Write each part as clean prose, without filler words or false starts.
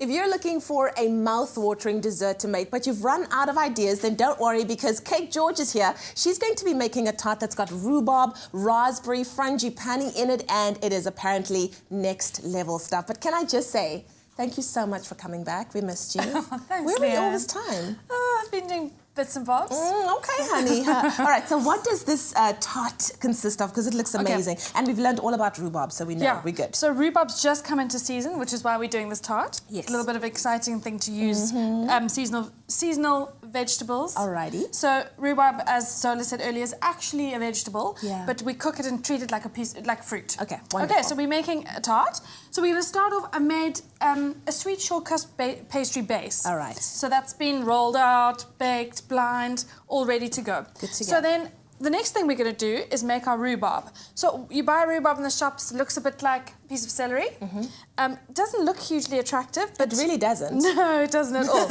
If you're looking for a mouth-watering dessert to make, but you've run out of ideas, then don't worry because Cake George is here. She's going to be making a tart that's got rhubarb, raspberry, frangipani in it, and it is apparently next level stuff. But can I just say, thank you so much for coming back. We missed you. Thanks, Where were you all Leanne. this time? Oh, I've been doing bits and bobs. Okay, honey. All right, so what does this tart consist of? Because it looks amazing. And we've learned all about rhubarb, so we know we're good. So rhubarb's just come into season, which is why we're doing this tart. Yes. A little bit of exciting thing to use seasonal vegetables. Alrighty. So rhubarb, as Zola said earlier, is actually a vegetable, Yeah. but we cook it and treat it like like fruit. Okay, wonderful. Okay, so we're making a tart. So we're going to start off. I made a sweet shortcrust pastry base. All right. So that's been rolled out, baked, blind, all ready to go. Good to go. So then the next thing we're going to do is make our rhubarb. So you buy rhubarb in the shops, it looks a bit like a piece of celery. Doesn't look hugely attractive, but It really doesn't. no, it doesn't at all.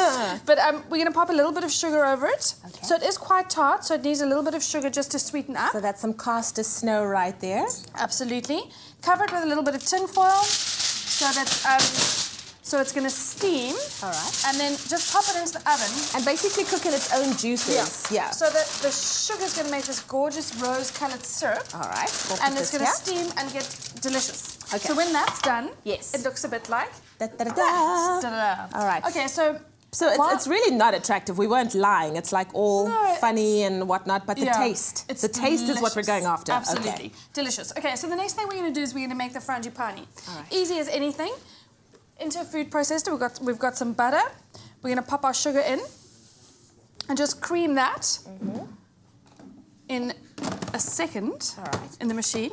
But we're going to pop a little bit of sugar over it. Okay. So it is quite tart, so it needs a little bit of sugar just to sweeten up. So that's some caster snow right there. Absolutely. Cover it with a little bit of tin foil so that so it's going to steam. All right. And then just pop it into the oven. And basically cook in its own juices. Yeah. So that the sugar is going to make this gorgeous rose-coloured syrup. All right. We'll And put it's this going to here. steam and get delicious. Okay. So when that's done, Yes. it looks a bit like Da-da-da-da. that. Da-da-da. All right. Okay, so it's really not attractive. We weren't lying. It's like all funny and whatnot, but the taste. It's the taste is what we're delicious. going after. Absolutely. Okay. Delicious. Okay, so the next thing we're going to do is we're going to make the frangipani. All right. Easy as anything. Into a food processor, we've got some butter. We're going to pop our sugar in and just cream that in a second in the machine.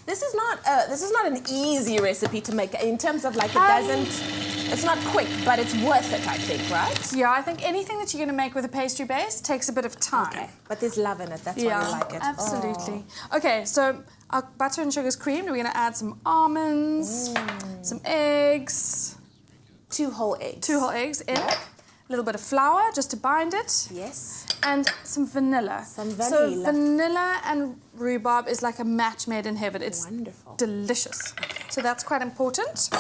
This is not an easy recipe to make in terms of like it's not quick, but it's worth it, I think, right? Yeah, I think anything that you're going to make with a pastry base takes a bit of time. Okay, but there's love in it. That's why we like it. Absolutely. Okay, so our butter and sugar is creamed. We're going to add some almonds, some eggs. 2 whole eggs. 2 whole eggs in. A little bit of flour just to bind it. Yes. And some vanilla. Some vanilla. So vanilla and rhubarb is like a match made in heaven. It's wonderful. Delicious. So that's quite important.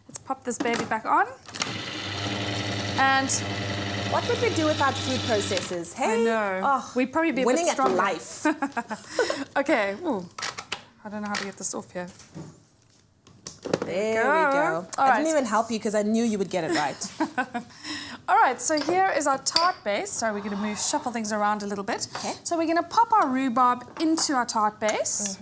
Let's pop this baby back on. And what would we do without food processors? Hey, I know. Oh, We'd probably be a winning bit at stronger. life. Okay. Ooh. I don't know how to get this off here. There we go. All I right. didn't even help you because I knew you would get it right. All right, so here is our tart base. Sorry, we're going to shuffle things around a little bit. Okay. So we're going to pop our rhubarb into our tart base.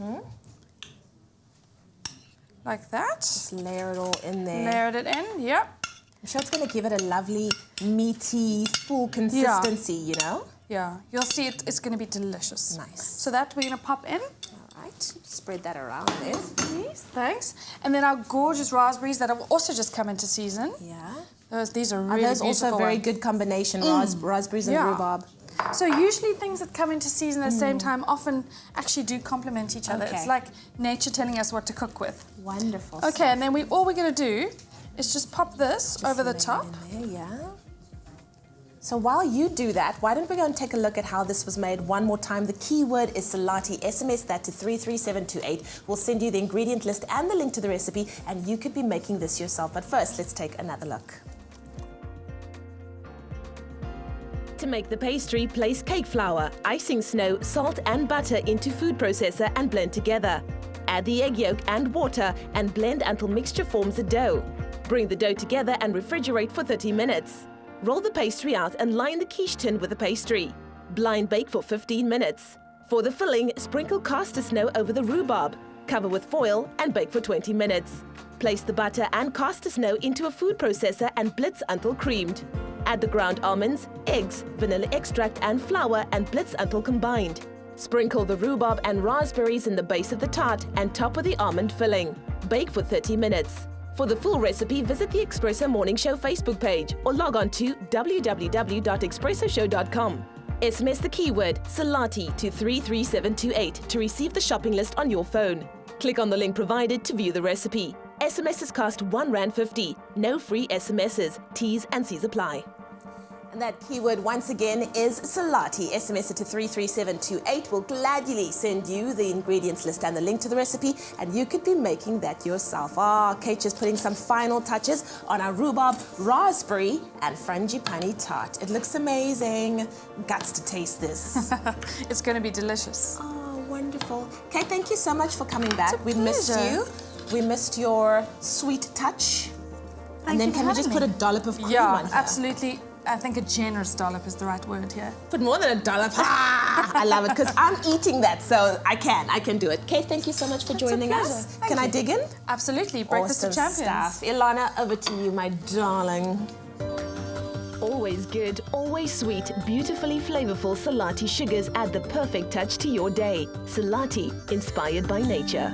Like that. Just layer it all in there. Layered it in, yep. I'm sure it's going to give it a lovely, meaty, full consistency, you know? Yeah, you'll see it's going to be delicious. Nice. So that we're going to pop in. All right, spread that around there. Please, thanks. And then our gorgeous raspberries that have also just come into season. Yeah. These are really Those beautiful also a very ones. good combination, raspberries and rhubarb. So usually things that come into season at the same time often actually do complement each other. Okay. It's like nature telling us what to cook with. Wonderful. Okay, and then all we're going to do is just pop this over the lay it top. in there, yeah. So while you do that, why don't we go and take a look at how this was made one more time. The keyword is salati. SMS that to 33728. We'll send you the ingredient list and the link to the recipe, and you could be making this yourself. But first, let's take another look. To make the pastry, place cake flour, icing snow, salt and butter into food processor and blend together. Add the egg yolk and water and blend until mixture forms a dough. Bring the dough together and refrigerate for 30 minutes. Roll the pastry out and line the quiche tin with the pastry. Blind bake for 15 minutes. For the filling, sprinkle caster snow over the rhubarb. Cover with foil and bake for 20 minutes. Place the butter and caster snow into a food processor and blitz until creamed. Add the ground almonds, eggs, vanilla extract and flour and blitz until combined. Sprinkle the rhubarb and raspberries in the base of the tart and top with the almond filling. Bake for 30 minutes. For the full recipe, visit the Espresso Morning Show Facebook page or log on to www.expressoshow.com. SMS the keyword Salati to 33728 to receive the shopping list on your phone. Click on the link provided to view the recipe. SMSs cost R1.50. No free SMSs. T's and C's apply. And that keyword once again is salati. SMS it to 33728. We'll gladly send you the ingredients list and the link to the recipe, and you could be making that yourself. Kate just putting some final touches on our rhubarb, raspberry, and frangipani tart. It looks amazing. Guts to taste this. It's going to be delicious. Oh, wonderful. Kate, thank you so much for coming back. It's a We missed pleasure. you. We missed your sweet touch. Thank And then you for can we just having put me. a dollop of cream Yeah, on here? absolutely. I think a generous dollop is the right word here. Put more than a dollop. I love it because I'm eating that, so I can do it. Kate, thank you so much for It's a joining pleasure. us. Thank Can I you. dig in? Absolutely. Breakfast of Awesome Champions. stuff. Ilana, over to you, my darling. Always good, always sweet, beautifully flavorful Salati sugars add the perfect touch to your day. Salati, inspired by nature.